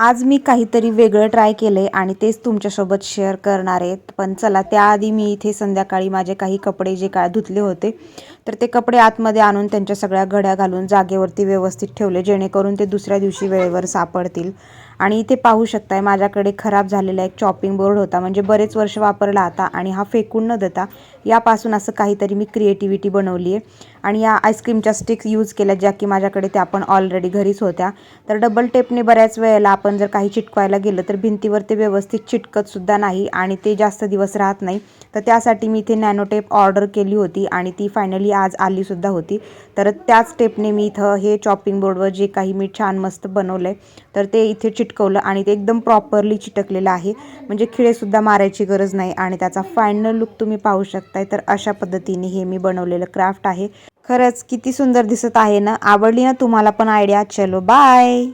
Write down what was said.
आज मी काहीतरी वेगळं ट्राय केलंय आणि तेच तुमच्यासोबत शेअर करणार आहे। पण चला त्याआधी मी इथे संध्याकाळी माझे काही कपडे जे काय धुतले होते तर ते कपडे आतमध्ये आणून त्यांच्या सगळ्या घड्या घालून जागेवरती व्यवस्थित ठेवले, जेणेकरून ते दुसऱ्या दिवशी वेळेवर सापडतील। आणि इथे पाहू शकताय माझ्याकडे खराब झालेला एक चॉपिंग बोर्ड होता, म्हणजे बरेच वर्ष वापरला आता, आणि हा फेकून न देता यापासून असं काहीतरी मी क्रिएटिव्हिटी बनवली आहे। आणि या आईस्क्रीमच्या स्टिक्स यूज केल्या, ज्या की माझ्याकडे त्या पण ऑलरेडी घरीच होत्या। तर डबल टेपने बऱ्याच वेळेला आपण जर काही चिटकवायला गेलं तर भिंतीवर ते व्यवस्थित चिटकत सुद्धा नाही आणि ते जास्त दिवस राहत नाही। तर त्यासाठी मी इथे नॅनो टेप ऑर्डर केली होती आणि ती फायनली आज आली सुद्धा होती। तर त्याच टेपने मी इथं हे चॉपिंग बोर्डवर जे काही मी छान मस्त बनवलंय तर ते इथे चिटकवलं आणि ते एकदम प्रॉपरली चिटकलेलं आहे, म्हणजे खिळे सुद्धा मारायची गरज नाही। आणि त्याचा फायनल लुक तुम्ही पाहू शकताय। तर अशा पद्धतीने हे मी बनवलेलं क्राफ्ट आहे। खरंच किती सुंदर दिसत आहे ना। आवडली ना तुम्हाला पण आयडिया? चलो बाय।